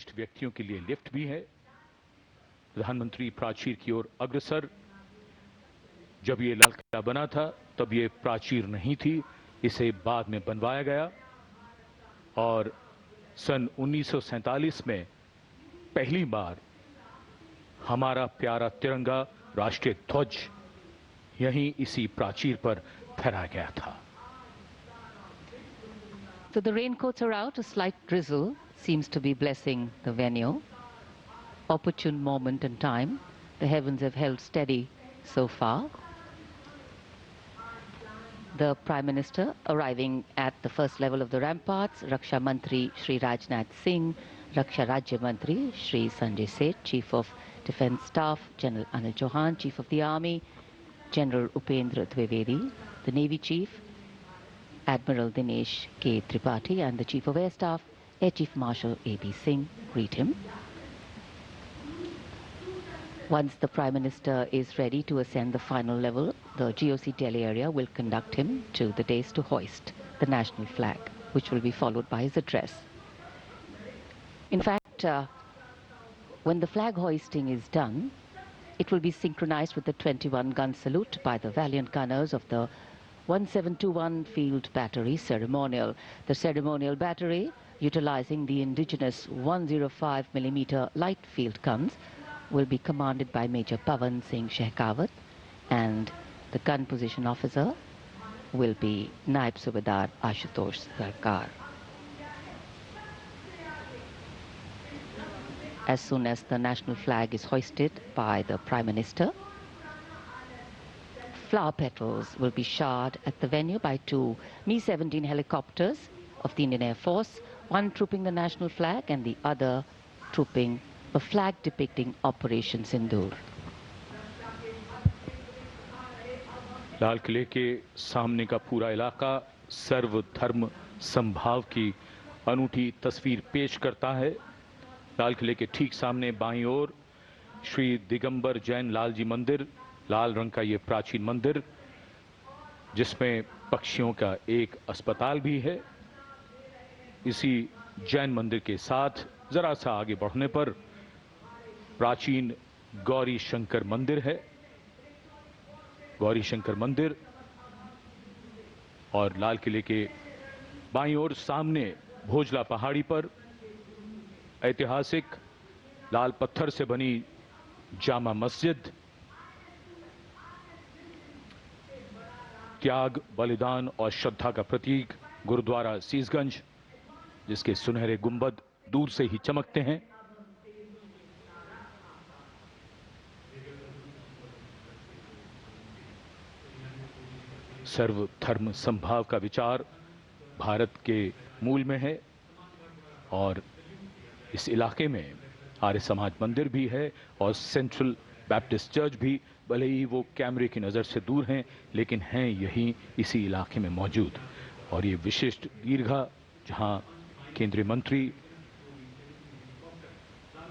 विशिष्ट व्यक्तियों के लिए लिफ्ट भी है। प्रधानमंत्री प्राचीर की ओर अग्रसर। जब ये लाल किला बना था तब ये प्राचीर नहीं थी, इसे बाद में बनवाया गया और सन 1947 में पहली बार हमारा प्यारा तिरंगा राष्ट्रीय ध्वज यहीं इसी प्राचीर पर फहराया गया था। So the raincoats are out. A slight drizzle seems to be blessing the venue. Opportune moment in time. The heavens have held steady so far. The Prime Minister arriving at the first level of the ramparts. Raksha Mantri Shri Rajnath Singh, Raksha Rajya Mantri Shri Sanjay Seth, Chief of Defence Staff General Anil Chauhan, Chief of the Army General Upendra Dwivedi, the Navy Chief Admiral Dinesh K. Tripathi, and the Chief of Air Staff Air Chief Marshal A.B. Singh greet him. Once the Prime Minister is ready to ascend the final level, the GOC Delhi area will conduct him to the dais to hoist the national flag, which will be followed by his address. In fact, when the flag hoisting is done, it will be synchronized with the 21-gun salute by the valiant gunners of the 1721 Field Battery Ceremonial. The ceremonial battery, utilizing the indigenous 105mm light field guns, will be commanded by Major Pavan Singh Shehkawat, and the gun position officer will be Naib Subedar Ashutosh Sarkar. As soon as the national flag is hoisted by the Prime Minister, flower petals will be showered at the venue by two Mi-17 helicopters of the Indian Air Force, one trooping the national flag and the other trooping a flag depicting Operation Sindoor. लाल किले के सामने का पूरा इलाका सर्वधर्म समभाव की अनूठी तस्वीर पेश करता है। लाल किले के ठीक सामने बाईं ओर श्री दिगंबर जैन लाल जी मंदिर, लाल रंग का ये प्राचीन मंदिर जिसमें पक्षियों का एक अस्पताल भी है। इसी जैन मंदिर के साथ जरा सा आगे बढ़ने पर प्राचीन गौरी शंकर मंदिर है। गौरी शंकर मंदिर और लाल किले के बाईं ओर सामने भोजला पहाड़ी पर ऐतिहासिक लाल पत्थर से बनी जामा मस्जिद, त्याग, बलिदान और श्रद्धा का प्रतीक गुरुद्वारा सीसगंज, जिसके सुनहरे गुंबद दूर से ही चमकते हैं। सर्वधर्म समभाव का विचार भारत के मूल में है और इस इलाके में आर्य समाज मंदिर भी है और सेंट्रल बैप्टिस्ट चर्च भी, भले ही वो कैमरे की नज़र से दूर हैं लेकिन हैं यहीं इसी इलाके में मौजूद। और ये विशिष्ट दीर्घा जहां केंद्रीय मंत्री,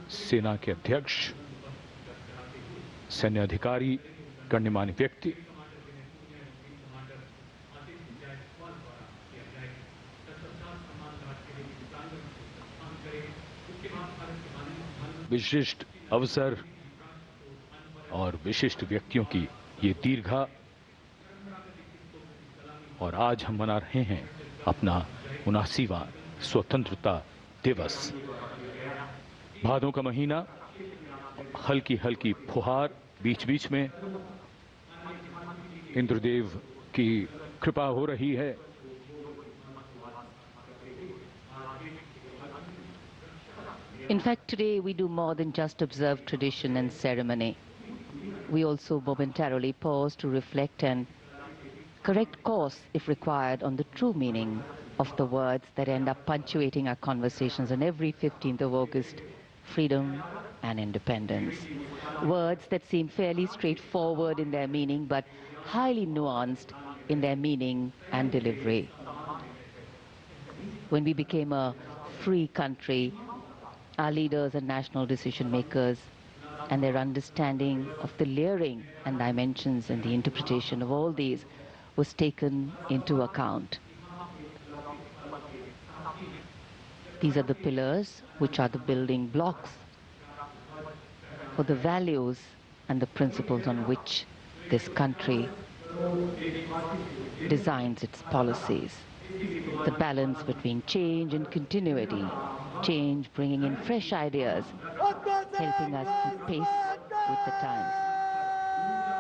सेना के अध्यक्ष, सैन्य अधिकारी, गण्यमान्य व्यक्ति विशिष्ट अवसर और विशिष्ट व्यक्तियों की ये दीर्घा। और आज हम मना रहे हैं अपना 79वां स्वतंत्रता दिवस। भादों का महीना, हल्की हल्की फुहार बीच बीच में, इंद्रदेव की कृपा हो रही है। In fact, today we do more than just observe tradition and ceremony. We also momentarily pause to reflect and correct course, if required, on the true meaning of the words that end up punctuating our conversations on every 15th of August: freedom and independence. Words that seem fairly straightforward in their meaning, but highly nuanced in their meaning and delivery. When we became a free country, our leaders and national decision makers and their understanding of the layering and dimensions and the interpretation of all these was taken into account. These are the pillars which are the building blocks for the values and the principles on which this country designs its policies. The balance between change and continuity, change bringing in fresh ideas, helping us keep pace with the times,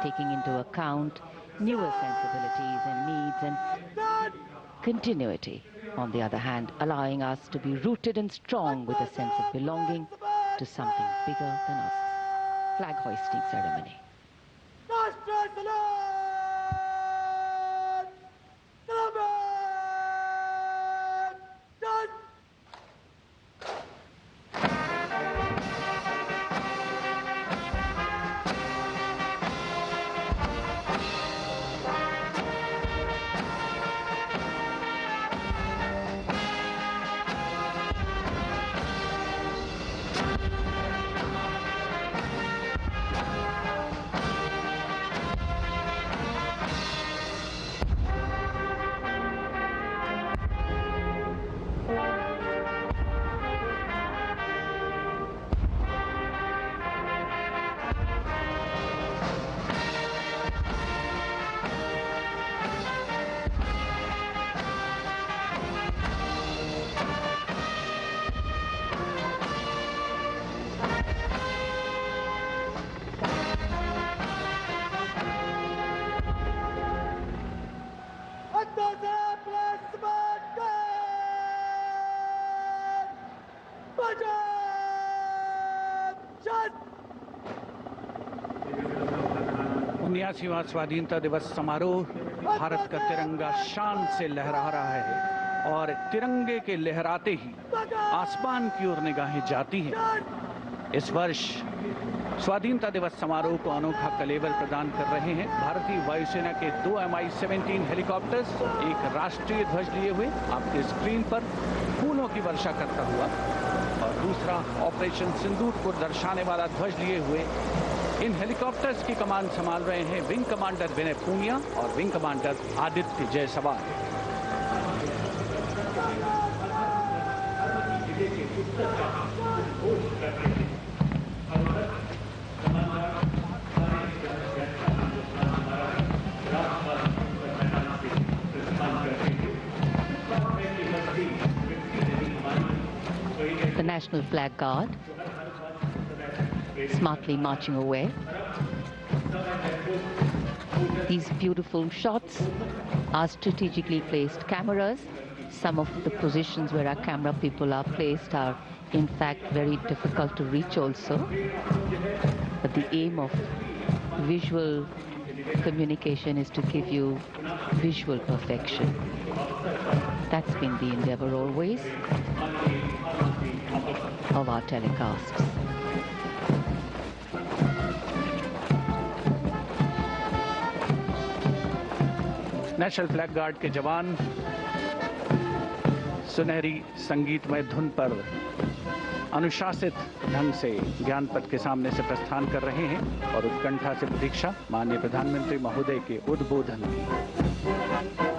taking into account newer sensibilities and needs, and continuity, on the other hand, allowing us to be rooted and strong with a sense of belonging to something bigger than us. Flag hoisting ceremony. उन्यासीवां स्वाधीनता दिवस समारोह, भारत का तिरंगा शान से लहरा रहा है और तिरंगे के लहराते ही आसमान की ओर निगाहें जाती हैं। इस वर्ष स्वाधीनता दिवस समारोह को अनोखा कलेवर प्रदान कर रहे हैं भारतीय वायुसेना के 2 Mi-17 हेलीकॉप्टर्स, एक राष्ट्रीय ध्वज लिए हुए आपके स्क्रीन पर फूलों की वर्षा करता हुआ, और दूसरा ऑपरेशन सिंदूर को दर्शाने वाला ध्वज लिए हुए। इन हेलीकॉप्टर्स की कमान संभाल रहे हैं विंग कमांडर विनय पूनिया और wing commander Aditya Jaiswal. The National Flag Guard smartly marching away. These beautiful shots are strategically placed cameras. Some of the positions where our camera people are placed are in fact very difficult to reach also. But the aim of visual communication is to give you visual perfection. That's been the endeavor always of our telecasts. National flag guard के जवान सुनहरी संगीतमय धुन पर अनुशासित ढंग से ज्ञानपथ के सामने से प्रस्थान कर रहे हैं और उत्कंठा से प्रतीक्षा माननीय प्रधानमंत्री महोदय के उद्बोधन की।